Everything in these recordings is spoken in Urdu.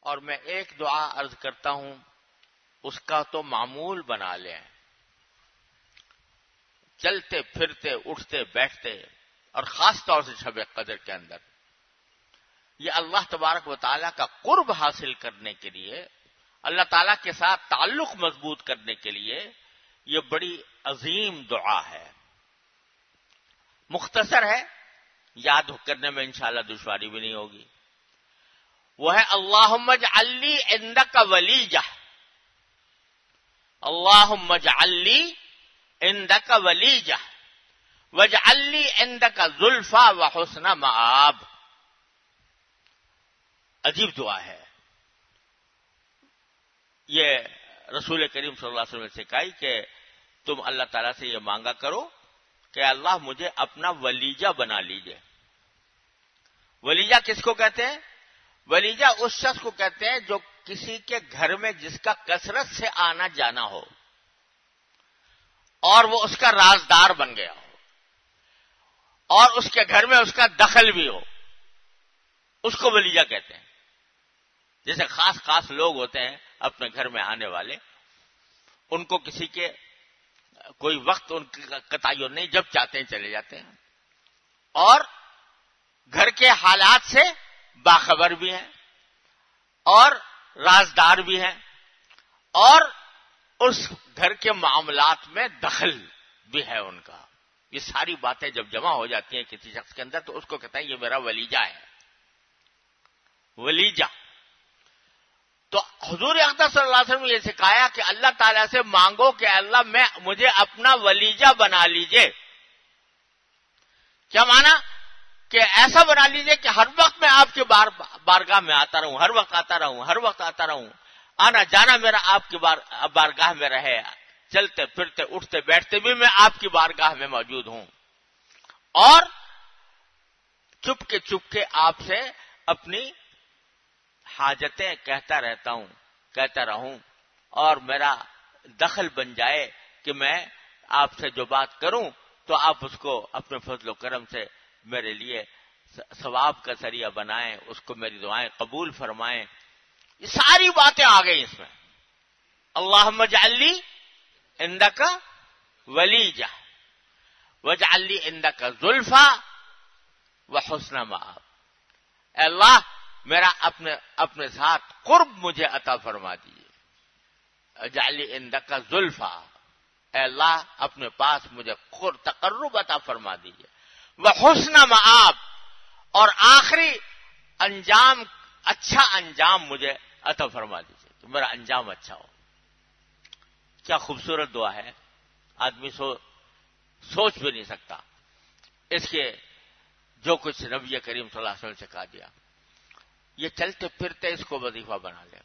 اور میں ایک دعا عرض کرتا ہوں، اس کا تو معمول بنا لیں، چلتے پھرتے اٹھتے بیٹھتے، اور خاص طور سے شب قدر کے اندر یہ اللہ تبارک و تعالیٰ کا قرب حاصل کرنے کے لیے، اللہ تعالیٰ کے ساتھ تعلق مضبوط کرنے کے لیے یہ بڑی عظیم دعا ہے. مختصر ہے، یاد کرنے میں انشاءاللہ دشواری بھی نہیں ہوگی. وہ ہے اللہم اجعل لی عندک ولیجہ، اللہم اجعل لی عندک ولیجہ واجعل لی عندک زلفی وحسن مآب. عجیب دعا ہے یہ. رسول کریم صلی اللہ علیہ وسلم نے سکھائی کہ تم اللہ تعالیٰ سے یہ مانگا کرو کہ اللہ مجھے اپنا ولیجہ بنا لیجئے. ولیجہ کس کو کہتے ہیں؟ ولیجہ اس شخص کو کہتے ہیں جو کسی کے گھر میں جس کا کثرت سے آنا جانا ہو اور وہ اس کا رازدار بن گیا ہو اور اس کے گھر میں اس کا دخل بھی ہو، اس کو ولیجہ کہتے ہیں. جیسے خاص لوگ ہوتے ہیں اپنے گھر میں آنے والے، ان کو کسی کے کوئی وقت ان کا تعین نہیں، جب چاہتے ہیں چلے جاتے ہیں، اور گھر کے حالات سے باخبر بھی ہیں اور رازدار بھی ہیں اور اس گھر کے معاملات میں دخل بھی ہے ان کا. یہ ساری باتیں جب جمع ہو جاتی ہیں کسی شخص کے اندر تو اس کو کہتے ہیں یہ میرا ولیجہ ہے. ولیجہ تو حضور اقدس صلی اللہ علیہ وسلم نے یہ سکھایا کہ اللہ تعالیٰ سے مانگو کہ اللہ مجھے اپنا ولیجہ بنا لیجئے. کیا معنی؟ کہ ایسا بنا لیجئے کہ ہر وقت میں آپ کے بارگاہ میں آتا رہوں، ہر وقت آتا رہوں، آنا جانا میرا آپ کی بارگاہ میں رہے، چلتے پھرتے اٹھتے بیٹھتے بھی میں آپ کی بارگاہ میں موجود ہوں، اور چپ کے آپ سے اپنی حاجتیں کہتا رہوں، اور میرا دخل بن جائے کہ میں آپ سے جو بات کروں تو آپ اس کو اپنے فضل و کرم سے میرے لیے ثواب کا ذریعہ بنائیں، اس کو میری دعائیں قبول فرمائیں. یہ ساری باتیں آ گئی اس میں. اللہم اجعل لی عندک ولیجہ واجعل لی عندک زلفی وحسن مآب. اے اللہ میرا اپنے ساتھ قرب مجھے عطا فرما دیجیے. اجعل لی عندک زلفی، اے اللہ اپنے پاس مجھے تقرب عطا فرما دیجیے. وحسن مآب، اور آخری انجام، اچھا انجام مجھے عطا فرما دیجیے کہ میرا انجام اچھا ہو. کیا خوبصورت دعا ہے، آدمی سوچ بھی نہیں سکتا اس کے جو کچھ نبی کریم صلی اللہ علیہ وسلم سے کہا دیا. یہ چلتے پھرتے اس کو وظیفہ بنا لیں،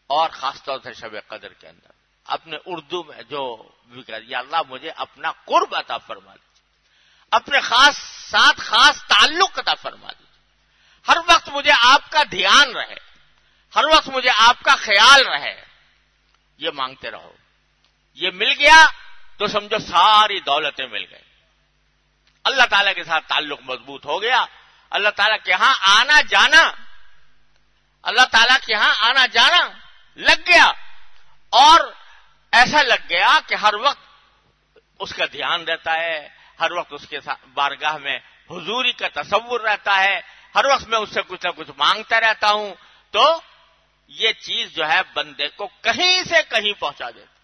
اور خاص طور سے شب قدر کے اندر اپنے اردو میں جو بھی کہا، یا اللہ مجھے اپنا قرب عطا فرما دیجیے، اپنے خاص تعلق عطا فرما دیجیے. ہر وقت مجھے آپ کا دھیان رہے، ہر وقت مجھے آپ کا خیال رہے. یہ مانگتے رہو. یہ مل گیا تو سمجھو ساری دولتیں مل گئی. اللہ تعالیٰ کے ساتھ تعلق مضبوط ہو گیا. اللہ تعالیٰ کے ہاں آنا جانا، اللہ تعالیٰ کے ہاں آنا جانا لگ گیا، اور ایسا لگ گیا کہ ہر وقت اس کا دھیان رہتا ہے، ہر وقت اس کے بارگاہ میں حضوری کا تصور رہتا ہے، ہر وقت میں اس سے کچھ نہ کچھ مانگتا رہتا ہوں. تو یہ چیز جو ہے بندے کو کہیں سے کہیں پہنچا دیتی.